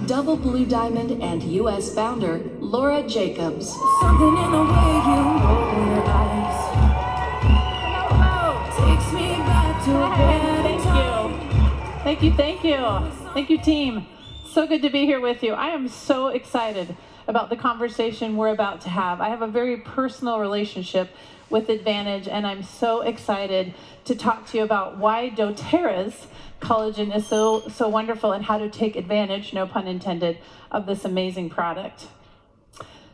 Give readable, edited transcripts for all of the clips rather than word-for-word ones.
double blue diamond and U.S. founder, Laura Jacobs. Something in the way you roll your eyes takes me back to Thank you. Thank you, team. So good to be here with you. I am so excited about the conversation we're about to have. I have a very personal relationship with Advantage, and I'm so excited to talk to you about why doTERRA's collagen is so wonderful and how to take advantage, no pun intended, of this amazing product.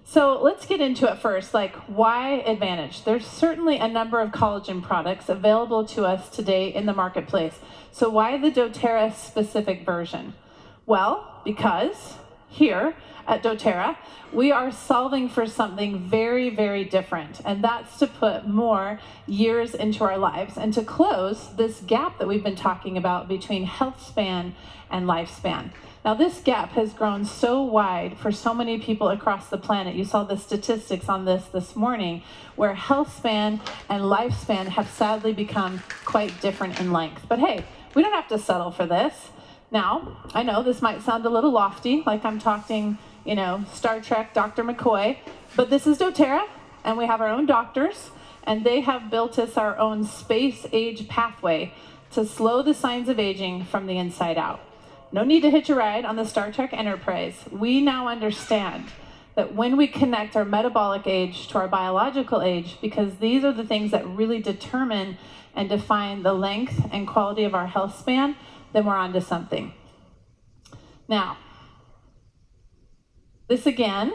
So let's get into it first, like why Advantage? There's certainly a number of collagen products available to us today in the marketplace. So why the doTERRA specific version? Well, because here at doTERRA, we are solving for something very, very different, and that's to put more years into our lives and to close this gap that we've been talking about between health span and lifespan. Now, this gap has grown so wide for so many people across the planet. You saw the statistics on this morning, where health span and lifespan have sadly become quite different in length. But hey, we don't have to settle for this. Now, I know this might sound a little lofty, like I'm talking, Star Trek, Dr. McCoy, but this is doTERRA, and we have our own doctors, and they have built us our own space-age pathway to slow the signs of aging from the inside out. No need to hitch a ride on the Star Trek Enterprise. We now understand that when we connect our metabolic age to our biological age, because these are the things that really determine and define the length and quality of our health span, then we're onto something. Now, this again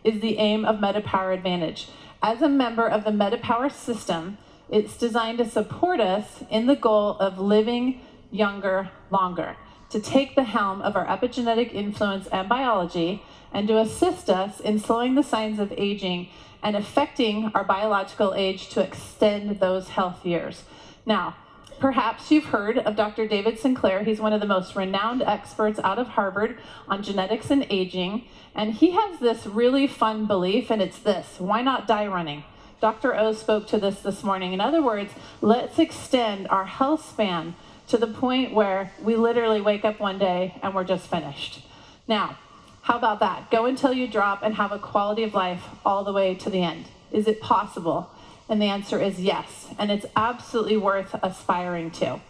is the aim of MetaPWR Advantage. As a member of the MetaPWR system, it's designed to support us in the goal of living younger longer, to take the helm of our epigenetic influence and biology, and to assist us in slowing the signs of aging and affecting our biological age to extend those health years. Now, perhaps you've heard of Dr. David Sinclair. He's one of the most renowned experts out of Harvard on genetics and aging, and he has this really fun belief, and it's this: why not die running? Dr. O spoke to this morning. In other words, let's extend our health span to the point where we literally wake up one day and we're just finished. Now, how about that? Go until you drop and have a quality of life all the way to the end. Is it possible? And the answer is yes, and it's absolutely worth aspiring to.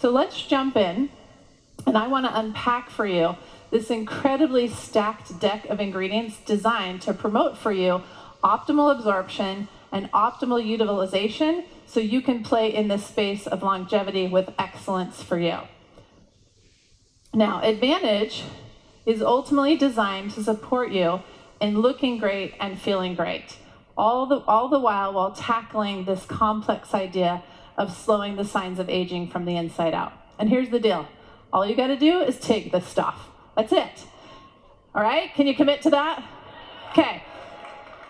So let's jump in, and I want to unpack for you this incredibly stacked deck of ingredients designed to promote for you optimal absorption and optimal utilization so you can play in this space of longevity with excellence for you. Now, Advantage is ultimately designed to support you in looking great and feeling great, all the while tackling this complex idea of slowing the signs of aging from the inside out. And here's the deal. All you gotta do is take this stuff. That's it. All right, can you commit to that? Okay.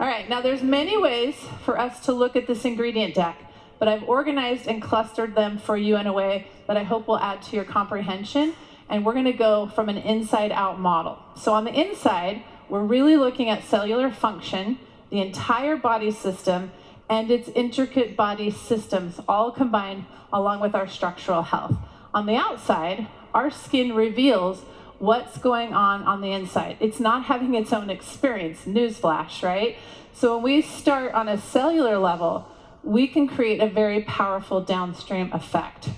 All right, now there's many ways for us to look at this ingredient deck, but I've organized and clustered them for you in a way that I hope will add to your comprehension, and we're gonna go from an inside-out model. So on the inside, we're really looking at cellular function, the entire body system, and its intricate body systems, all combined along with our structural health. On the outside, our skin reveals what's going on the inside. It's not having its own experience, newsflash, right? So when we start on a cellular level, we can create a very powerful downstream effect.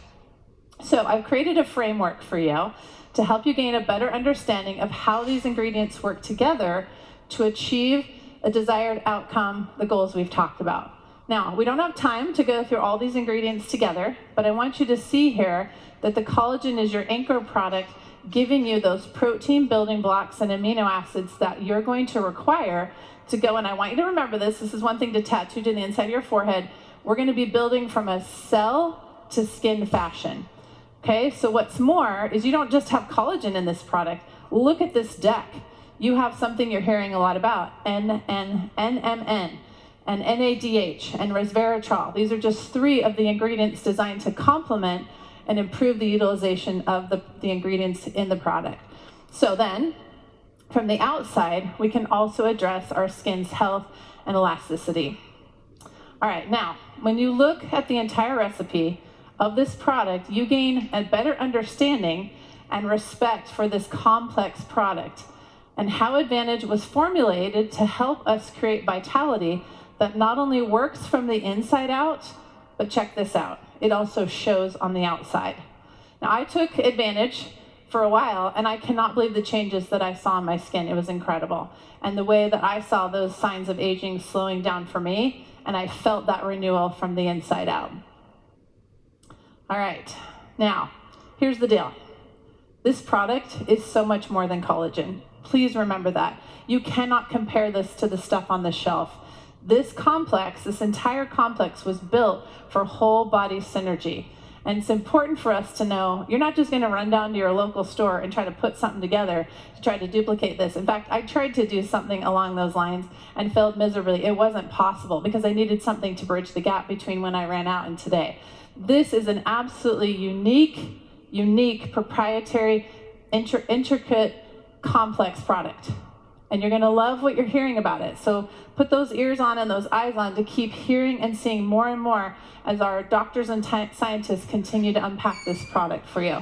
So I've created a framework for you to help you gain a better understanding of how these ingredients work together to achieve a desired outcome, the goals we've talked about. Now, we don't have time to go through all these ingredients together, but I want you to see here that the collagen is your anchor product, giving you those protein building blocks and amino acids that you're going to require to go, and I want you to remember this is one thing to tattoo to the inside of your forehead. We're going to be building from a cell to skin fashion. Okay, so what's more is you don't just have collagen in this product. Look at this deck. You have something you're hearing a lot about, NMN, and NADH, and resveratrol. These are just 3 of the ingredients designed to complement and improve the utilization of the ingredients in the product. So then, from the outside, we can also address our skin's health and elasticity. All right, now, when you look at the entire recipe of this product, you gain a better understanding and respect for this complex product, and how Advantage was formulated to help us create vitality that not only works from the inside out, but check this out, it also shows on the outside. Now, I took Advantage for a while, and I cannot believe the changes that I saw on my skin. It was incredible. And the way that I saw those signs of aging slowing down for me, and I felt that renewal from the inside out. All right, now, here's the deal. This product is so much more than collagen. Please remember that. You cannot compare this to the stuff on the shelf. This complex, this entire complex was built for whole body synergy. And it's important for us to know, you're not just gonna run down to your local store and try to put something together to try to duplicate this. In fact, I tried to do something along those lines and failed miserably. It wasn't possible because I needed something to bridge the gap between when I ran out and today. This is an absolutely unique, proprietary, intricate, complex product. And you're gonna love what you're hearing about it. So put those ears on and those eyes on to keep hearing and seeing more and more as our doctors and scientists continue to unpack this product for you.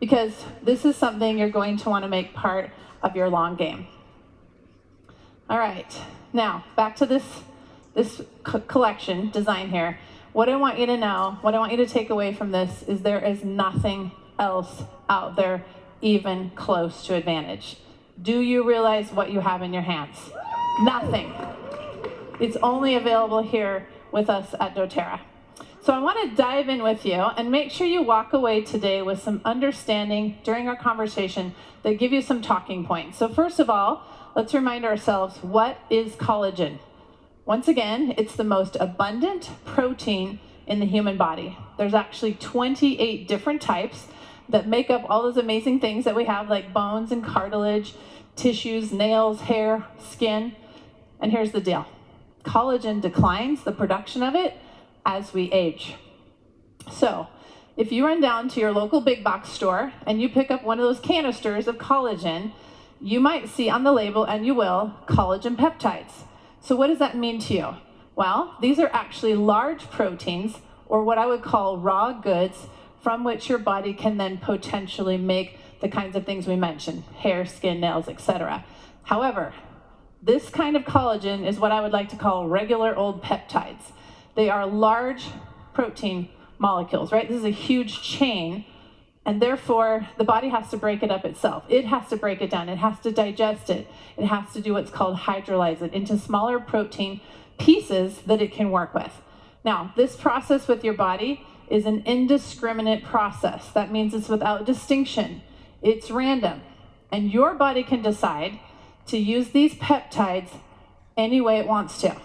Because this is something you're going to wanna make part of your long game. All right, now back to this collection design here. What I want you to know, what I want you to take away from this is there is nothing else out there even close to Advantage. Do you realize what you have in your hands? Nothing. It's only available here with us at doTERRA. So I want to dive in with you and make sure you walk away today with some understanding during our conversation that give you some talking points. So first of all, let's remind ourselves, what is collagen? Once again, it's the most abundant protein in the human body. There's actually 28 different types that make up all those amazing things that we have, like bones and cartilage, tissues, nails, hair, skin. And here's the deal. Collagen declines, the production of it, as we age. So if you run down to your local big box store and you pick up one of those canisters of collagen, you might see on the label, and you will, collagen peptides. So what does that mean to you? Well, these are actually large proteins, or what I would call raw goods, from which your body can then potentially make the kinds of things we mentioned, hair, skin, nails, etc. However, this kind of collagen is what I would like to call regular old peptides. They are large protein molecules, right? This is a huge chain, and therefore the body has to break it up itself. It has to break it down. It has to digest it. It has to do what's called hydrolyze it into smaller protein pieces that it can work with. Now, this process with your body is an indiscriminate process. That means it's without distinction. It's random. And your body can decide to use these peptides any way it wants to.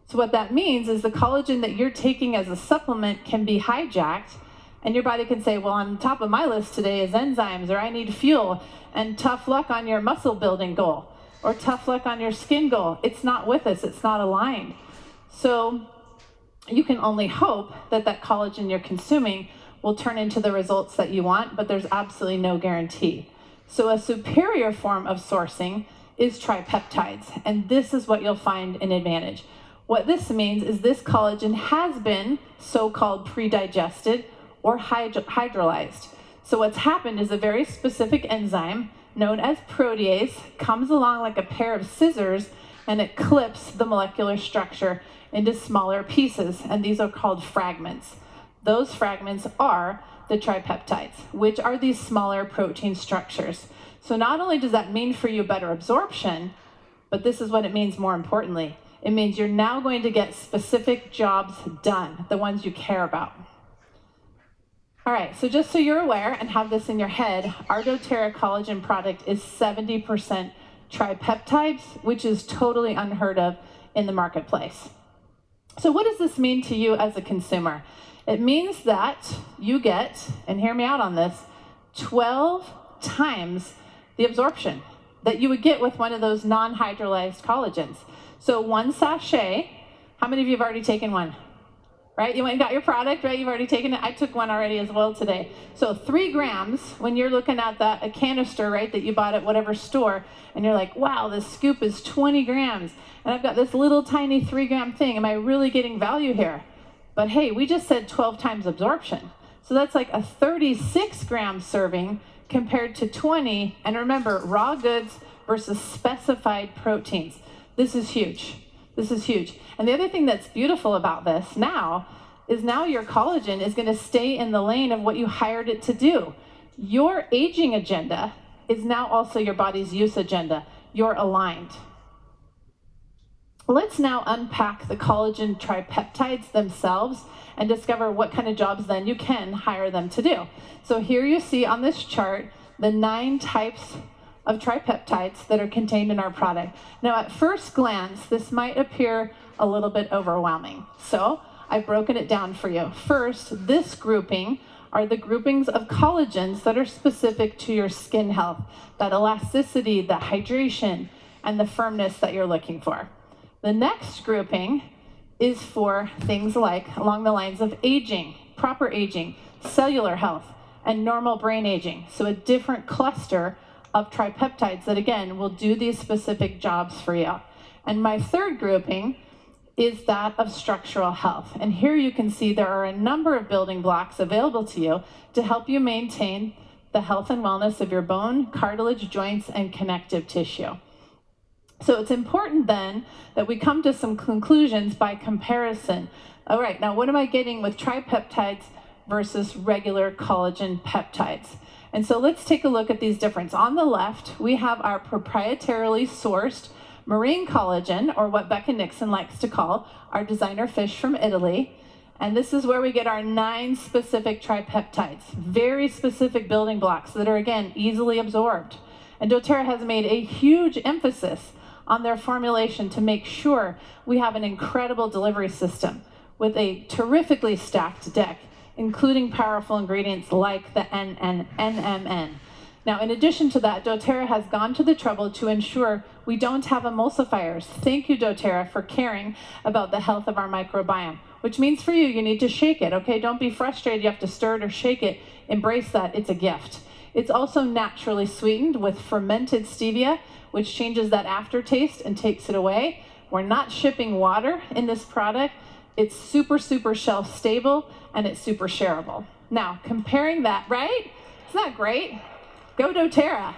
So what that means is the collagen that you're taking as a supplement can be hijacked, and your body can say, well, on top of my list today is enzymes, or I need fuel, and tough luck on your muscle building goal, or tough luck on your skin goal. It's not with us, it's not aligned. So you can only hope that that collagen you're consuming will turn into the results that you want, but there's absolutely no guarantee. So a superior form of sourcing is tripeptides, and this is what you'll find in Advantage. What this means is this collagen has been so-called pre-digested or hydrolyzed. So what's happened is a very specific enzyme known as protease comes along like a pair of scissors, and it clips the molecular structure into smaller pieces, and these are called fragments. Those fragments are the tripeptides, which are these smaller protein structures. So not only does that mean for you better absorption, but this is what it means more importantly. It means you're now going to get specific jobs done, the ones you care about. All right, so just so you're aware and have this in your head, our doTERRA collagen product is 70% tripeptides, which is totally unheard of in the marketplace. So what does this mean to you as a consumer? It means that you get, and hear me out on this, 12 times the absorption that you would get with one of those non-hydrolyzed collagens. So one sachet, how many of you have already taken one? Right, you went and got your product, right? You've already taken it. I took one already as well today. So 3 grams, when you're looking at that, a canister, right, that you bought at whatever store, and you're like, wow, this scoop is 20 grams, and I've got this little tiny 3-gram thing. Am I really getting value here? But hey, we just said 12 times absorption. So that's like a 36-gram serving compared to 20, and remember, raw goods versus specified proteins. This is huge. This is huge. And the other thing that's beautiful about this now is now your collagen is going to stay in the lane of what you hired it to do. Your aging agenda is now also your body's use agenda. You're aligned. Let's now unpack the collagen tripeptides themselves and discover what kind of jobs then you can hire them to do. So here you see on this chart the 9 types of tripeptides that are contained in our product. Now at first glance, this might appear a little bit overwhelming. So I've broken it down for you. First, this grouping are the groupings of collagens that are specific to your skin health, that elasticity, the hydration, and the firmness that you're looking for. The next grouping is for things like along the lines of aging, proper aging, cellular health, and normal brain aging. So a different cluster of tripeptides that again will do these specific jobs for you. And my third grouping is that of structural health. And here you can see there are a number of building blocks available to you to help you maintain the health and wellness of your bone, cartilage, joints, and connective tissue. So it's important then that we come to some conclusions by comparison. All right, now what am I getting with tripeptides versus regular collagen peptides? And so let's take a look at these differences. On the left, we have our proprietarily sourced marine collagen, or what Becca Nixon likes to call our designer fish from Italy. And this is where we get our 9 specific tripeptides, very specific building blocks that are, again, easily absorbed. And doTERRA has made a huge emphasis on their formulation to make sure we have an incredible delivery system with a terrifically stacked deck, including powerful ingredients like the NMN. Now, in addition to that, doTERRA has gone to the trouble to ensure we don't have emulsifiers. Thank you, doTERRA, for caring about the health of our microbiome, which means for you, you need to shake it, okay? Don't be frustrated, you have to stir it or shake it. Embrace that, it's a gift. It's also naturally sweetened with fermented stevia, which changes that aftertaste and takes it away. We're not shipping water in this product. It's super, super shelf stable, and it's super shareable. Now, comparing that, right? Isn't that great? Go doTERRA.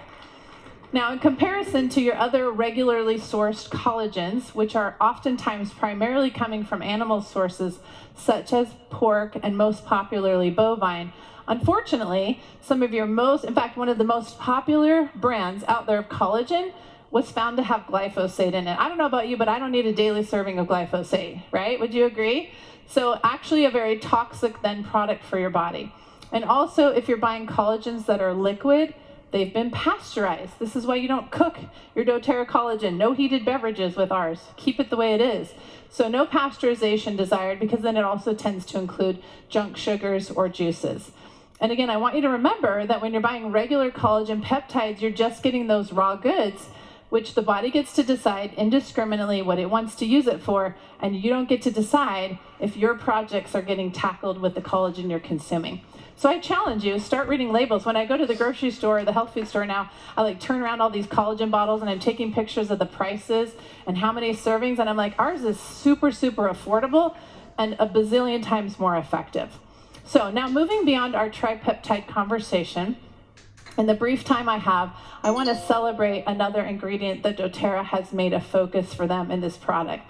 Now, in comparison to your other regularly sourced collagens, which are oftentimes primarily coming from animal sources, such as pork and most popularly bovine, unfortunately, in fact, one of the most popular brands out there of collagen was found to have glyphosate in it. I don't know about you, but I don't need a daily serving of glyphosate, right? Would you agree? So actually a very toxic then product for your body. And also, if you're buying collagens that are liquid, they've been pasteurized. This is why you don't cook your doTERRA collagen. No heated beverages with ours. Keep it the way it is. So no pasteurization desired, because then it also tends to include junk sugars or juices. And again, I want you to remember that when you're buying regular collagen peptides, you're just getting those raw goods, which the body gets to decide indiscriminately what it wants to use it for, and you don't get to decide if your projects are getting tackled with the collagen you're consuming. So I challenge you, start reading labels. When I go to the grocery store or the health food store now, I turn around all these collagen bottles and I'm taking pictures of the prices and how many servings, and I'm like, ours is super, super affordable and a bazillion times more effective. So now moving beyond our tripeptide conversation, in the brief time I have, I want to celebrate another ingredient that doTERRA has made a focus for them in this product,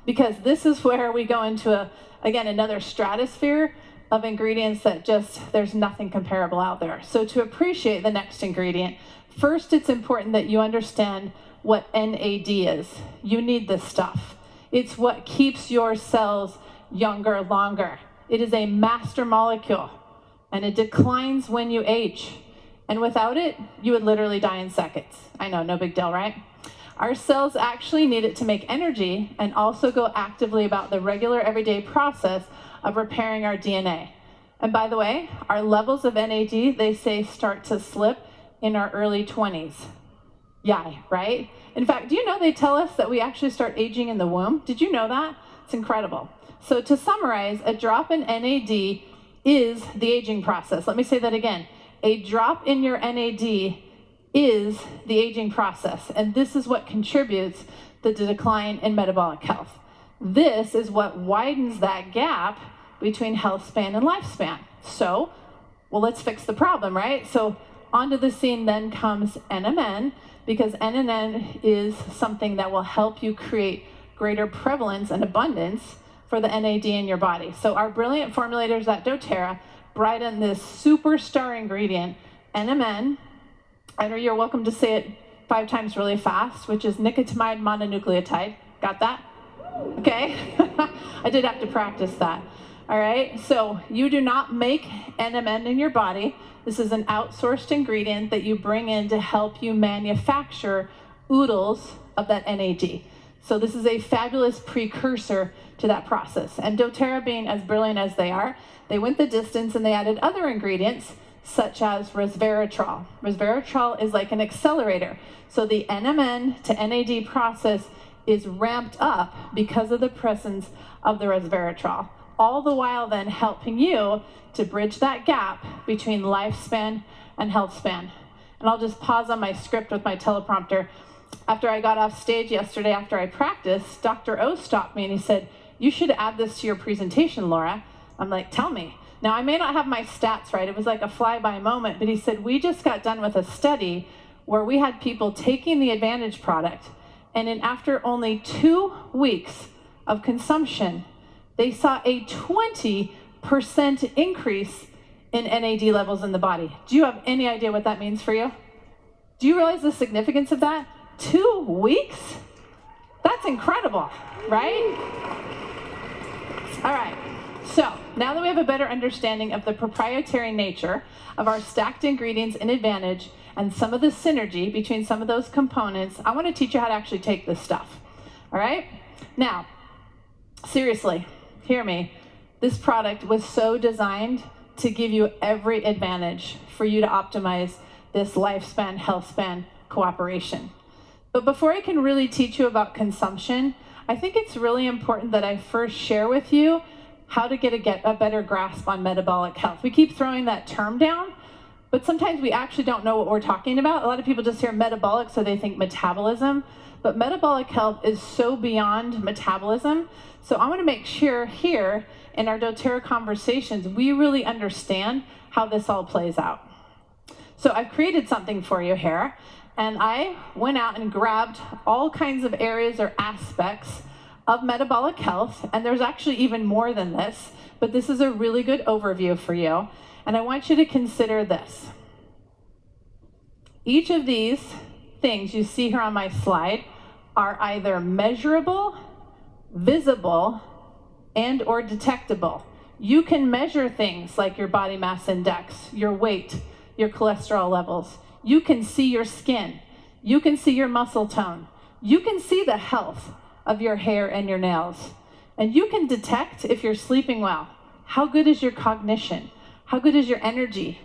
because this is where we go into, again, another stratosphere of ingredients that there's nothing comparable out there. So to appreciate the next ingredient, first it's important that you understand what NAD is. You need this stuff. It's what keeps your cells younger longer. It is a master molecule, and it declines when you age. And without it, you would literally die in seconds. I know, no big deal, right? Our cells actually need it to make energy and also go actively about the regular everyday process of repairing our DNA. And by the way, our levels of NAD, they say, start to slip in our early 20s. Yeah, right? In fact, do you know they tell us that we actually start aging in the womb? Did you know that? It's incredible. So to summarize, a drop in NAD is the aging process. Let me say that again. A drop in your NAD is the aging process, and this is what contributes to the decline in metabolic health. This is what widens that gap between health span and lifespan. So, well, let's fix the problem, right? So onto the scene then comes NMN, because NMN is something that will help you create greater prevalence and abundance for the NAD in your body. So our brilliant formulators at doTERRA brought in this superstar ingredient, NMN. I know you're welcome to say it 5 times really fast, which is nicotinamide mononucleotide. Got that? Okay. I did have to practice that. All right. So you do not make NMN in your body. This is an outsourced ingredient that you bring in to help you manufacture oodles of that NAD. So this is a fabulous precursor to that process. And doTERRA, being as brilliant as they are, they went the distance and they added other ingredients such as resveratrol. Resveratrol is like an accelerator. So the NMN to NAD process is ramped up because of the presence of the resveratrol, all the while then helping you to bridge that gap between lifespan and health span. And I'll just pause on my script with my teleprompter. After I got off stage yesterday, after I practiced, Dr. O stopped me and he said, "You should add this to your presentation, Laura." I'm like, "Tell me." Now, I may not have my stats right. It was like a fly-by moment, but he said, "We just got done with a study where we had people taking the Advantage product, and after only 2 weeks of consumption, they saw a 20% increase in NAD levels in the body." Do you have any idea what that means for you? Do you realize the significance of that? 2 weeks? That's incredible, right? All right. So now that we have a better understanding of the proprietary nature of our stacked ingredients in Advantage and some of the synergy between some of those components, I want to teach you how to actually take this stuff. All right? Now, seriously, hear me. This product was so designed to give you every advantage for you to optimize this lifespan, health span cooperation. But before I can really teach you about consumption, I think it's really important that I first share with you how to get a better grasp on metabolic health. We keep throwing that term down, but sometimes we actually don't know what we're talking about. A lot of people just hear metabolic, so they think metabolism, but metabolic health is so beyond metabolism. So I want to make sure here in our doTERRA conversations, we really understand how this all plays out. So I've created something for you here, and I went out and grabbed all kinds of areas or aspects of metabolic health, and there's actually even more than this, but this is a really good overview for you, and I want you to consider this. Each of these things you see here on my slide are either measurable, visible, and or detectable. You can measure things like your body mass index, your weight, your cholesterol levels. You can see your skin. You can see your muscle tone. You can see the health of your hair and your nails. And you can detect if you're sleeping well. How good is your cognition? How good is your energy?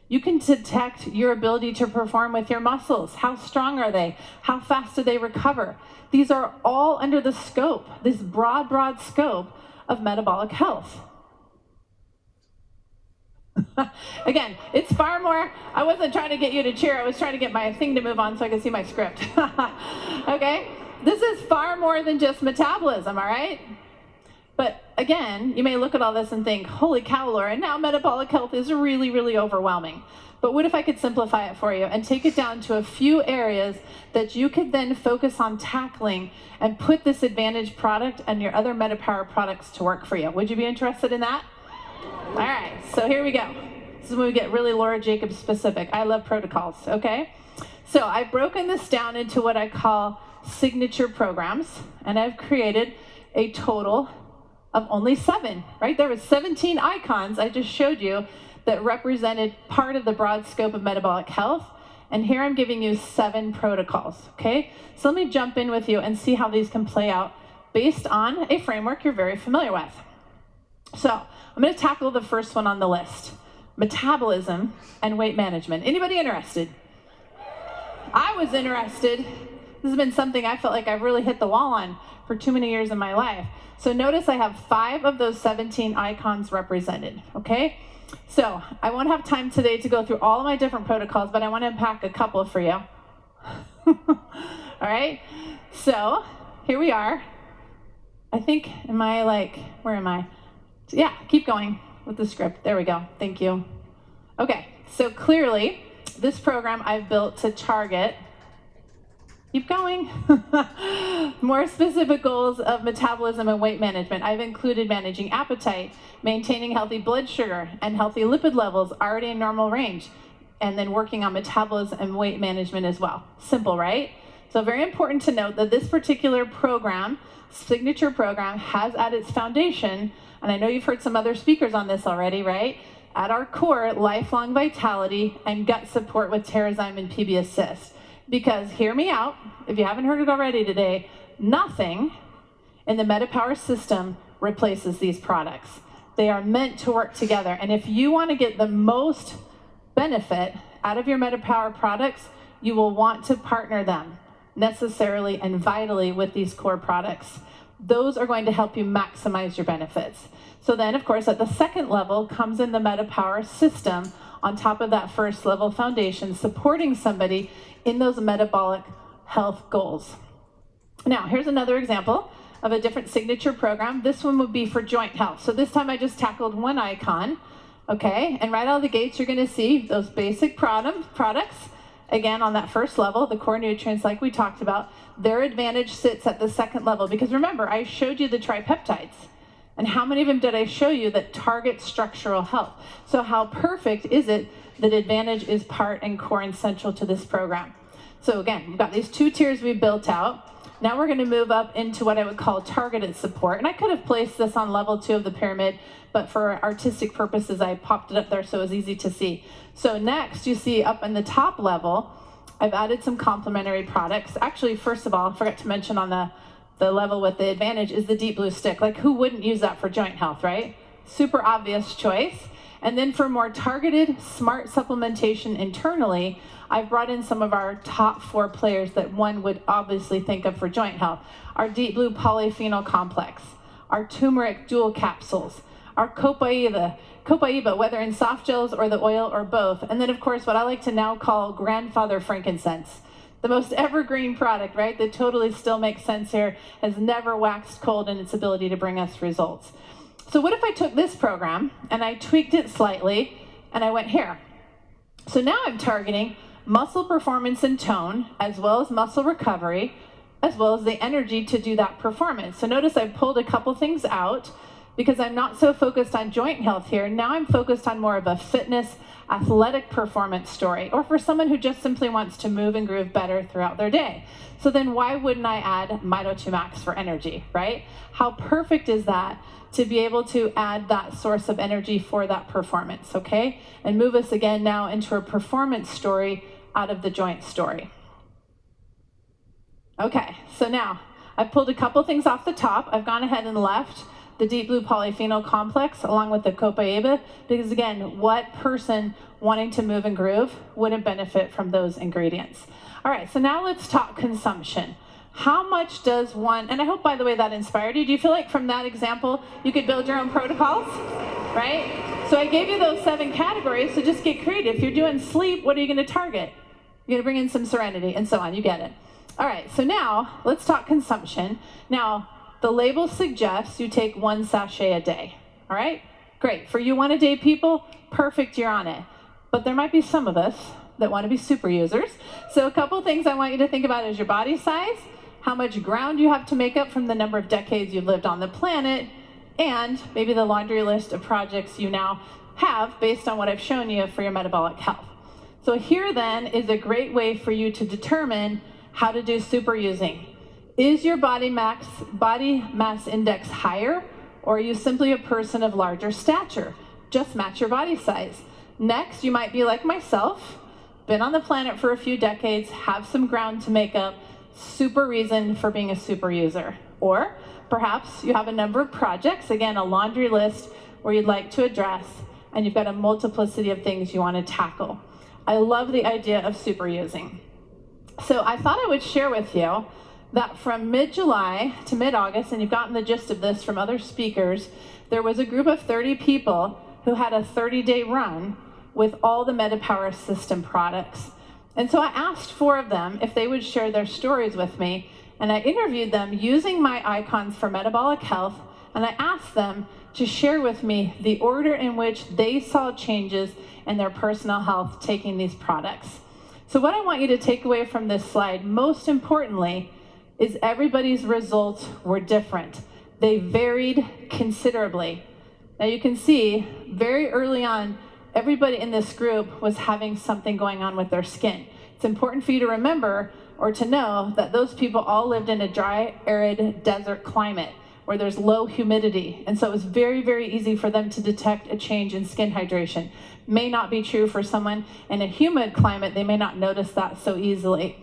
You can detect your ability to perform with your muscles. How strong are they? How fast do they recover? These are all under the scope, this broad, broad scope of metabolic health. Again, it's far more, I wasn't trying to get you to cheer, I was trying to get my thing to move on so I could see my script. Okay? This is far more than just metabolism, all right? But again, you may look at all this and think, holy cow, Laura, now metabolic health is really, really overwhelming. But what if I could simplify it for you and take it down to a few areas that you could then focus on tackling and put this Advantage product and your other MetaPWR products to work for you? Would you be interested in that? All right, so here we go. This is when we get really Laura Jacobs specific. I love protocols, okay? So I've broken this down into what I call signature programs, and I've created a total of only 7, right? There was 17 icons I just showed you that represented part of the broad scope of metabolic health, and here I'm giving you 7 protocols, okay? So let me jump in with you and see how these can play out based on a framework you're very familiar with. So I'm going to tackle the first one on the list, metabolism and weight management. Anybody interested? I was interested. This has been something I felt like I've really hit the wall on for too many years in my life. So notice I have 5 of those 17 icons represented, okay? So I won't have time today to go through all of my different protocols, but I want to unpack a couple for you. All right? So here we are. I think, where am I? Yeah, keep going with the script. There we go. Thank you. Okay, so clearly This program I've built to target, keep going, more specific goals of metabolism and weight management. I've included managing appetite, maintaining healthy blood sugar and healthy lipid levels already in normal range, and then working on metabolism and weight management as well. Simple, right? So very important to note that this particular program, signature program, has at its foundation, and I know you've heard some other speakers on this already, right? At our core, lifelong vitality and gut support with Terrazyme and PB Assist. Because, hear me out, if you haven't heard it already today, nothing in the MetaPWR system replaces these products. They are meant to work together. And if you want to get the most benefit out of your MetaPWR products, you will want to partner them necessarily and vitally with these core products. Those are going to help you maximize your benefits. So then, of course, at the second level comes in the MetaPWR system on top of that first level foundation, supporting somebody in those metabolic health goals. Now, here's another example of a different signature program. This one would be for joint health. So this time I just tackled one icon, okay? And right out of the gates, you're gonna see those basic products. Again, on that first level, the core nutrients like we talked about, their advantage sits at the second level. Because remember, I showed you the tripeptides. And how many of them did I show you that target structural health? So how perfect is it that Advantage is part and core and central to this program? So again, we've got these two tiers we built out. Now we're gonna move up into what I would call targeted support. And I could have placed this on level 2 of the pyramid, but for artistic purposes, I popped it up there so it was easy to see. So next, you see up in the top level, I've added some complementary products. Actually, first of all, I forgot to mention on the level with the Advantage is the Deep Blue Stick. Like, who wouldn't use that for joint health, right? Super obvious choice. And then for more targeted, smart supplementation internally, I've brought in some of our top 4 players that one would obviously think of for joint health. Our Deep Blue Polyphenol Complex, our turmeric dual capsules, our copaiba, whether in soft gels or the oil or both. And then, of course, what I like to now call grandfather frankincense. The most evergreen product, right, that totally still makes sense here, has never waxed cold in its ability to bring us results. So what if I took this program and I tweaked it slightly and I went here? So now I'm targeting muscle performance and tone, as well as muscle recovery, as well as the energy to do that performance. So notice I've pulled a couple things out because I'm not so focused on joint health here. Now I'm focused on more of a fitness, athletic performance story, or for someone who just simply wants to move and groove better throughout their day. So then why wouldn't I add Mito2 Max for energy, right? How perfect is that to be able to add that source of energy for that performance, okay? And move us again now into a performance story out of the joint story. Okay, so now I've pulled a couple things off the top. I've gone ahead and left the Deep Blue Polyphenol Complex along with the copaiba, because again, what person wanting to move and groove wouldn't benefit from those ingredients? All right, so now let's talk consumption. How much does one, and I hope, by the way, that inspired you. Do you feel like from that example, you could build your own protocols, right? So I gave you those 7 categories, so just get creative. If you're doing sleep, what are you gonna target? You're gonna bring in some serenity and so on, you get it. All right, so now let's talk consumption. Now, the label suggests you take 1 sachet a day, all right? Great, for you 1-a-day people, perfect, you're on it. But there might be some of us that wanna be super users. So a couple things I want you to think about is your body size, how much ground you have to make up from the number of decades you've lived on the planet, and maybe the laundry list of projects you now have based on what I've shown you for your metabolic health. So here then is a great way for you to determine how to do super using. Is your body mass index higher, or are you simply a person of larger stature? Just match your body size. Next, you might be like myself, been on the planet for a few decades, have some ground to make up, super reason for being a super user. Or perhaps you have a number of projects, again, a laundry list where you'd like to address, and you've got a multiplicity of things you want to tackle. I love the idea of super using. So I thought I would share with you that from mid-July to mid-August, and you've gotten the gist of this from other speakers, there was a group of 30 people who had a 30-day run with all the MetaPWR system products. And so I asked 4 of them if they would share their stories with me, and I interviewed them using my icons for Metabolic Health, and I asked them to share with me the order in which they saw changes in their personal health taking these products. So what I want you to take away from this slide, most importantly, is everybody's results were different. They varied considerably. Now you can see very early on, everybody in this group was having something going on with their skin. It's important for you to remember or to know that those people all lived in a dry, arid desert climate where there's low humidity. And so it was very, very easy for them to detect a change in skin hydration. May not be true for someone in a humid climate. They may not notice that so easily.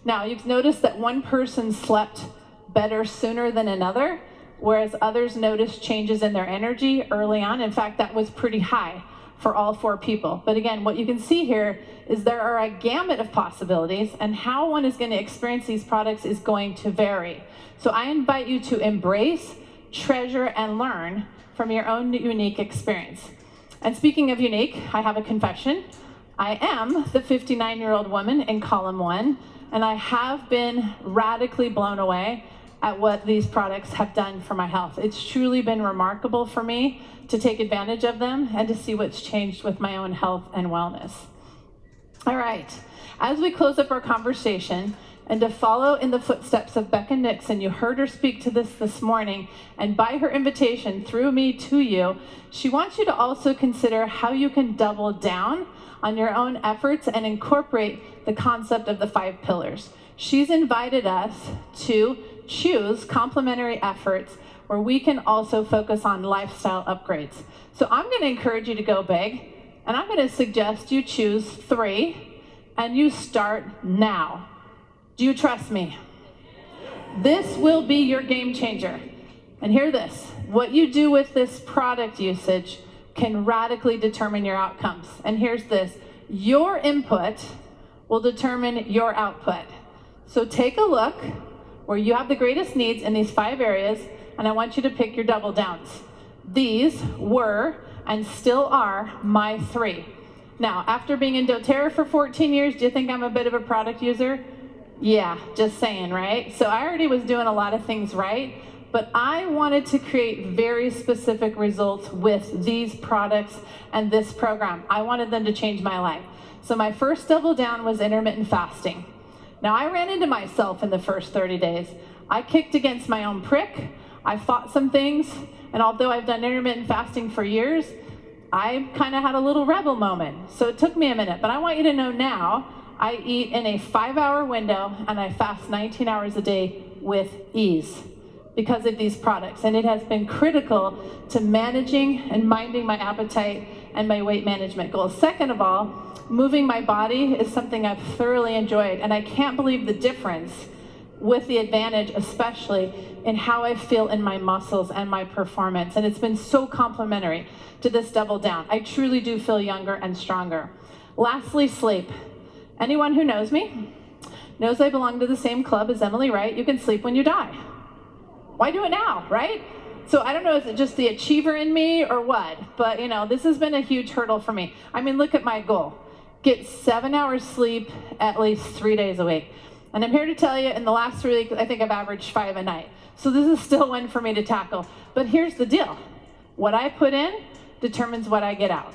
Now, you've noticed that one person slept better sooner than another, whereas others noticed changes in their energy early on. In fact, that was pretty high for all 4 people. But again, what you can see here is there are a gamut of possibilities, and how one is going to experience these products is going to vary. So I invite you to embrace, treasure, and learn from your own unique experience. And speaking of unique, I have a confession. I am the 59-year-old woman in column 1, and I have been radically blown away at what these products have done for my health. It's truly been remarkable for me to take advantage of them and to see what's changed with my own health and wellness. All right, as we close up our conversation, and to follow in the footsteps of Becca Nixon, you heard her speak to this morning, and by her invitation through me to you, she wants you to also consider how you can double down on your own efforts and incorporate the concept of the 5 pillars. She's invited us to choose complementary efforts where we can also focus on lifestyle upgrades. So I'm going to encourage you to go big, and I'm going to suggest you choose 3, and you start now. Do you trust me? This will be your game changer. And hear this, what you do with this product usage can radically determine your outcomes. And here's this, your input will determine your output. So take a look where you have the greatest needs in these 5 areas, and I want you to pick your double downs. These were and still are my 3. Now, after being in doTERRA for 14 years, do you think I'm a bit of a product user? Yeah, just saying, right? So I already was doing a lot of things right, but I wanted to create very specific results with these products and this program. I wanted them to change my life. So my first double down was intermittent fasting. Now, I ran into myself in the first 30 days. I kicked against my own prick. I fought some things, and although I've done intermittent fasting for years, I kind of had a little rebel moment. So it took me a minute, but I want you to know now, I eat in a 5-hour window, and I fast 19 hours a day with ease because of these products. And it has been critical to managing and minding my appetite and my weight management goals. Second of all, moving my body is something I've thoroughly enjoyed, and I can't believe the difference with the Advantage, especially in how I feel in my muscles and my performance. And it's been so complementary to this double down. I truly do feel younger and stronger. Lastly, sleep. Anyone who knows me knows I belong to the same club as Emily Wright. You can sleep when you die. Why do it now, right? So I don't know, is it just the achiever in me or what? But you know, this has been a huge hurdle for me. I mean, look at my goal. Get 7 hours sleep at least 3 days a week. And I'm here to tell you, in the last 3 weeks, I think I've averaged 5 a night. So this is still one for me to tackle. But here's the deal. What I put in determines what I get out.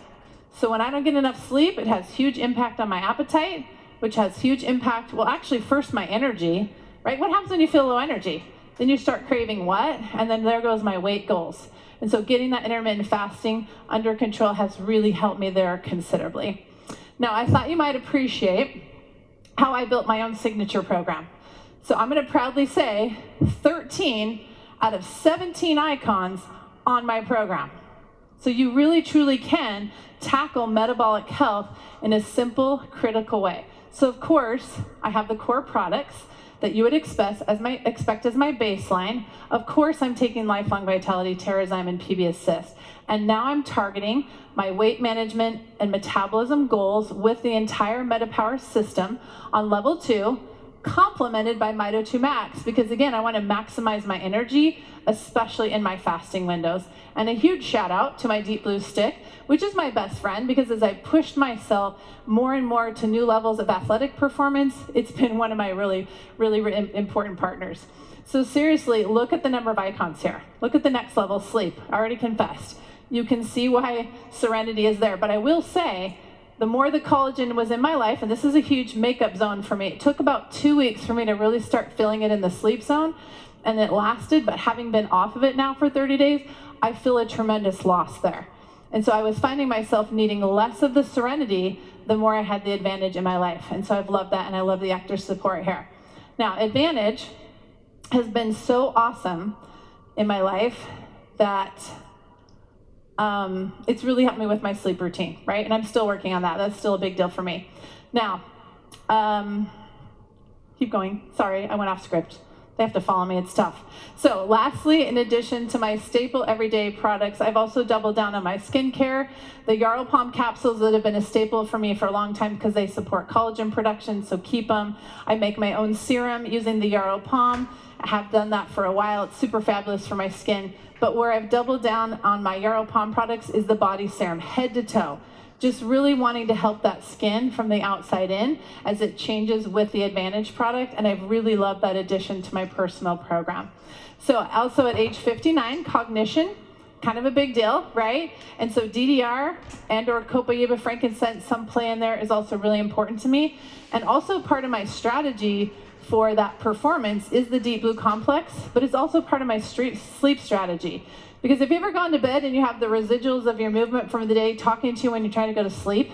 So when I don't get enough sleep, it has huge impact on my appetite, which has huge impact, well, actually first my energy, right? What happens when you feel low energy? Then you start craving what? And then there goes my weight goals. And so getting that intermittent fasting under control has really helped me there considerably. Now, I thought you might appreciate how I built my own signature program. So I'm going to proudly say 13 out of 17 icons on my program. So you really truly can tackle metabolic health in a simple, critical way. So of course, I have the core products that you would expect as my baseline. Of course, I'm taking Lifelong Vitality, Terrazyme, and PB Assist. And now I'm targeting my weight management and metabolism goals with the entire MetaPWR system on level 2, complemented by Mito 2 Max, because again, I want to maximize my energy, especially in my fasting windows. And a huge shout out to my Deep Blue stick, which is my best friend, because as I pushed myself more and more to new levels of athletic performance, it's been one of my really important partners. So seriously, look at the number of icons here. Look at the next level, sleep. I already confessed. You can see why Serenity is there. But I will say, the more the collagen was in my life, and this is a huge makeup zone for me, it took about 2 weeks for me to really start feeling it in the sleep zone, and it lasted, but having been off of it now for 30 days, I feel a tremendous loss there. And so I was finding myself needing less of the Serenity the more I had the Advantage in my life. And so I've loved that, and I love the actor support here. Now, Advantage has been so awesome in my life that it's really helped me with my sleep routine, right? And I'm still working on that. That's still a big deal for me. Now, keep going. Sorry, I went off script. They have to follow me, it's tough. So lastly, in addition to my staple everyday products, I've also doubled down on my skincare. The Yarrow Palm capsules that have been a staple for me for a long time because they support collagen production, so keep them. I make my own serum using the Yarrow Palm. I have done that for a while. It's super fabulous for my skin. But where I've doubled down on my Yarrow Palm products is the body serum, head to toe. Just really wanting to help that skin from the outside in as it changes with the Advantage product, and I've really loved that addition to my personal program. So also at age 59, cognition, kind of a big deal, right? And so DDR and or Copayiba frankincense, some play in there, is also really important to me. And also part of my strategy for that performance is the Deep Blue complex, but it's also part of my sleep strategy. Because if you've ever gone to bed and you have the residuals of your movement from the day talking to you when you're trying to go to sleep,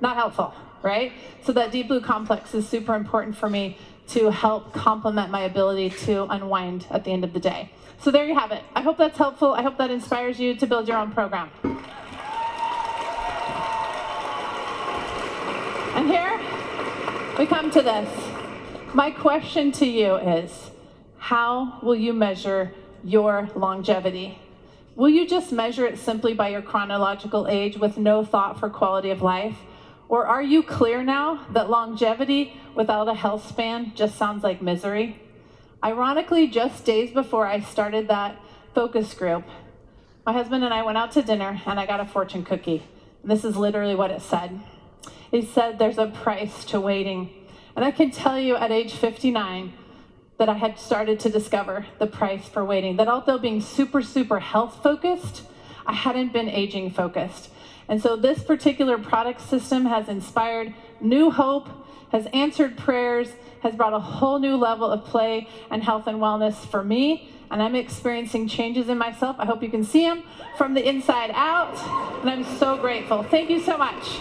not helpful, right? So that Deep Blue complex is super important for me to help complement my ability to unwind at the end of the day. So there you have it. I hope that's helpful. I hope that inspires you to build your own program. And here we come to this. My question to you is, how will you measure your longevity? Will you just measure it simply by your chronological age with no thought for quality of life? Or are you clear now that longevity without a health span just sounds like misery? Ironically, just days before I started that focus group, my husband and I went out to dinner and I got a fortune cookie. And this is literally what it said. It said there's a price to waiting. And I can tell you at age 59, that I had started to discover the price for waiting. That although being super health focused, I hadn't been aging focused. And so this particular product system has inspired new hope, has answered prayers, has brought a whole new level of play and health and wellness for me. And I'm experiencing changes in myself. I hope you can see them from the inside out. And I'm so grateful. Thank you so much.